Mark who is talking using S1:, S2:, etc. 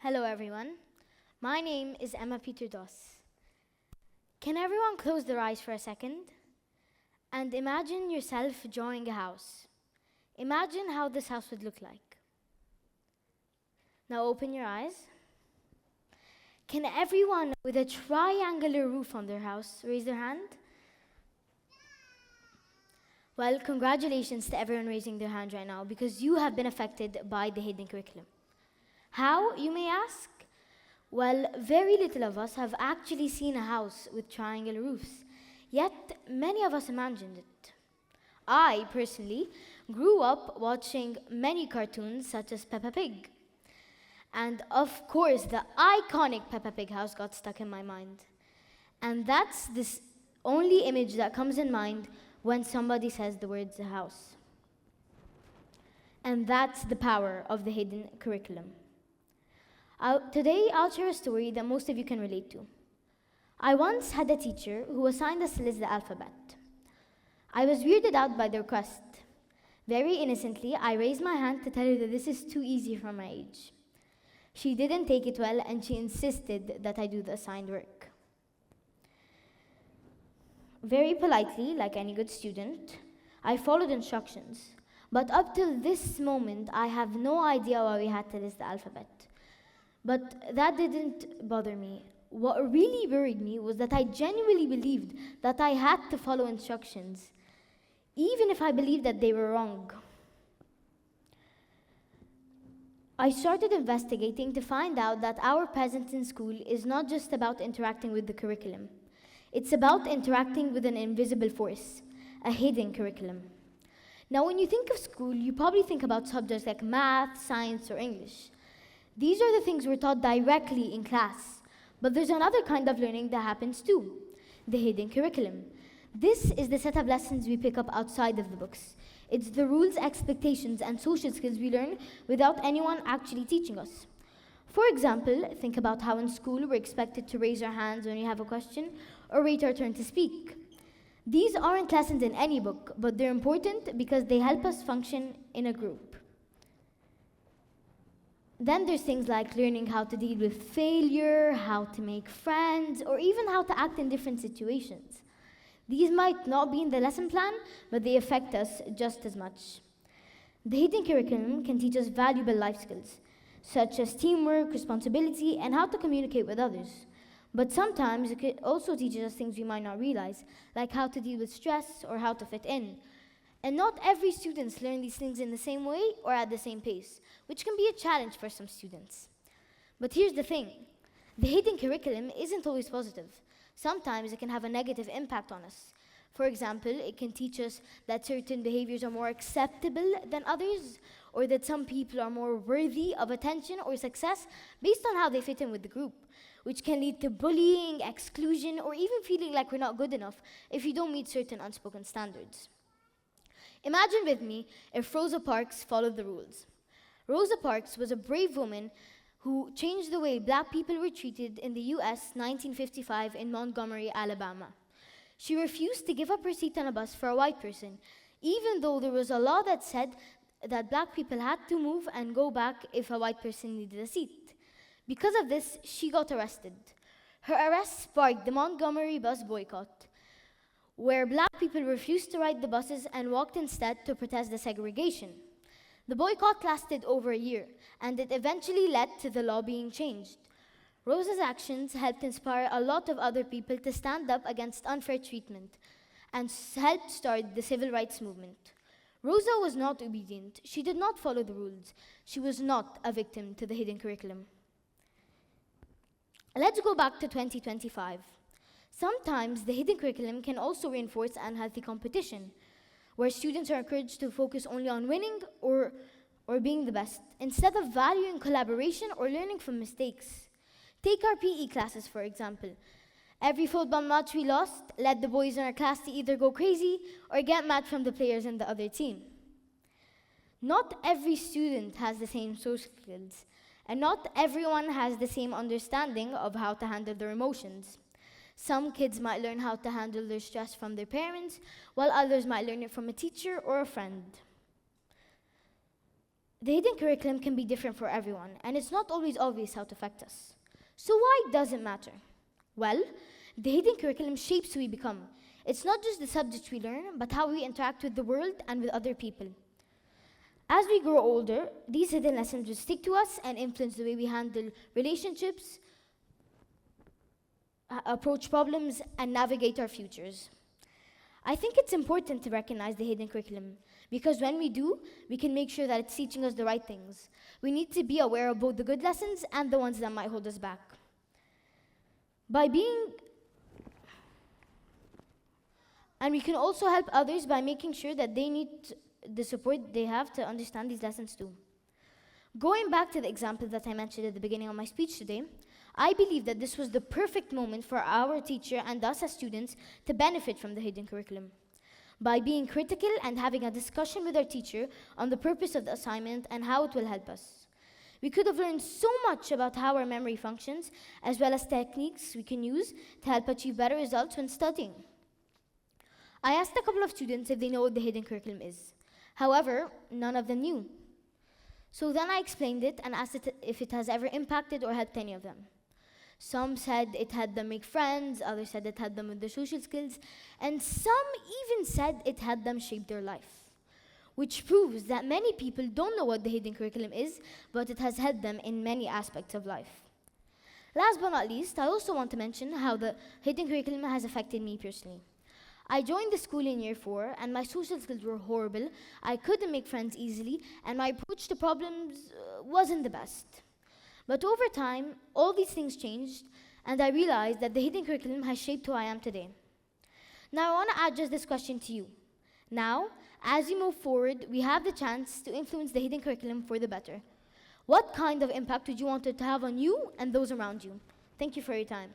S1: Hello, everyone. My name is Emma Peter Doss. Can everyone close their eyes for a second and imagine yourself drawing a house? Imagine how this house would look like. Now open your eyes. Can everyone with a triangular roof on their house raise their hand? Well, congratulations to everyone raising their hand right now because you have been affected by the hidden curriculum. How, you may ask? Well, very little of us have actually seen a house with triangular roofs, yet many of us imagined it. I, personally, grew up watching many cartoons such as Peppa Pig. And of course, the iconic Peppa Pig house got stuck in my mind. And that's this only image that comes in mind when somebody says the words house. And that's the power of the hidden curriculum. Today, I'll share a story that most of you can relate to. I once had a teacher who assigned us to list the alphabet. I was weirded out by the request. Very innocently, I raised my hand to tell her that this is too easy for my age. She didn't take it well, and she insisted that I do the assigned work. Very politely, like any good student, I followed instructions. But up till this moment, I have no idea why we had to list the alphabet. But that didn't bother me. What really worried me was that I genuinely believed that I had to follow instructions, even if I believed that they were wrong. I started investigating to find out that our presence in school is not just about interacting with the curriculum. It's about interacting with an invisible force, a hidden curriculum. Now, when you think of school, you probably think about subjects like math, science, or English. These are the things we're taught directly in class. But there's another kind of learning that happens too, the hidden curriculum. This is the set of lessons we pick up outside of the books. It's the rules, expectations, and social skills we learn without anyone actually teaching us. For example, think about how in school we're expected to raise our hands when we have a question or wait our turn to speak. These aren't lessons in any book, but they're important because they help us function in a group. Then there's things like learning how to deal with failure, how to make friends, or even how to act in different situations. These might not be in the lesson plan, but they affect us just as much. The hidden curriculum can teach us valuable life skills, such as teamwork, responsibility, and how to communicate with others. But sometimes it could also teach us things we might not realize, like how to deal with stress or how to fit in. And not every student learns these things in the same way or at the same pace, which can be a challenge for some students. But here's the thing. The hidden curriculum isn't always positive. Sometimes it can have a negative impact on us. For example, it can teach us that certain behaviors are more acceptable than others, or that some people are more worthy of attention or success based on how they fit in with the group, which can lead to bullying, exclusion, or even feeling like we're not good enough if you don't meet certain unspoken standards. Imagine with me if Rosa Parks followed the rules. Rosa Parks was a brave woman who changed the way black people were treated in the US 1955 in Montgomery, Alabama. She refused to give up her seat on a bus for a white person, even though there was a law that said that black people had to move and go back if a white person needed a seat. Because of this, she got arrested. Her arrest sparked the Montgomery bus boycott, where black people refused to ride the buses and walked instead to protest the segregation. The boycott lasted over a year, and it eventually led to the law being changed. Rosa's actions helped inspire a lot of other people to stand up against unfair treatment and helped start the civil rights movement. Rosa was not obedient. She did not follow the rules. She was not a victim to the hidden curriculum. Let's go back to 2025. Sometimes the hidden curriculum can also reinforce unhealthy competition, where students are encouraged to focus only on winning or being the best, instead of valuing collaboration or learning from mistakes. Take our PE classes, for example. Every football match we lost led the boys in our class to either go crazy or get mad from the players in the other team. Not every student has the same social skills, and not everyone has the same understanding of how to handle their emotions. Some kids might learn how to handle their stress from their parents, while others might learn it from a teacher or a friend. The hidden curriculum can be different for everyone, and it's not always obvious how it affects us. So why does it matter? Well, the hidden curriculum shapes who we become. It's not just the subjects we learn, but how we interact with the world and with other people. As we grow older, these hidden lessons will stick to us and influence the way we handle relationships, approach problems, and navigate our futures. I think it's important to recognize the hidden curriculum because when we do, we can make sure that it's teaching us the right things. We need to be aware of both the good lessons and the ones that might hold us back. And we can also help others by making sure that they need the support they have to understand these lessons too. Going back to the example that I mentioned at the beginning of my speech today, I believe that this was the perfect moment for our teacher and us as students to benefit from the hidden curriculum. By being critical and having a discussion with our teacher on the purpose of the assignment and how it will help us. We could have learned so much about how our memory functions, as well as techniques we can use to help achieve better results when studying. I asked a couple of students if they know what the hidden curriculum is. However, none of them knew. So then I explained it and asked if it has ever impacted or helped any of them. Some said it had them make friends, others said it had them with their social skills, and some even said it had them shape their life. Which proves that many people don't know what the hidden curriculum is, but it has helped them in many aspects of life. Last but not least, I also want to mention how the hidden curriculum has affected me personally. I joined the school in year 4, and my social skills were horrible. I couldn't make friends easily, and my approach to problems wasn't the best. But over time, all these things changed, and I realized that the hidden curriculum has shaped who I am today. Now, I want to add just this question to you. Now, as we move forward, we have the chance to influence the hidden curriculum for the better. What kind of impact would you want it to have on you and those around you? Thank you for your time.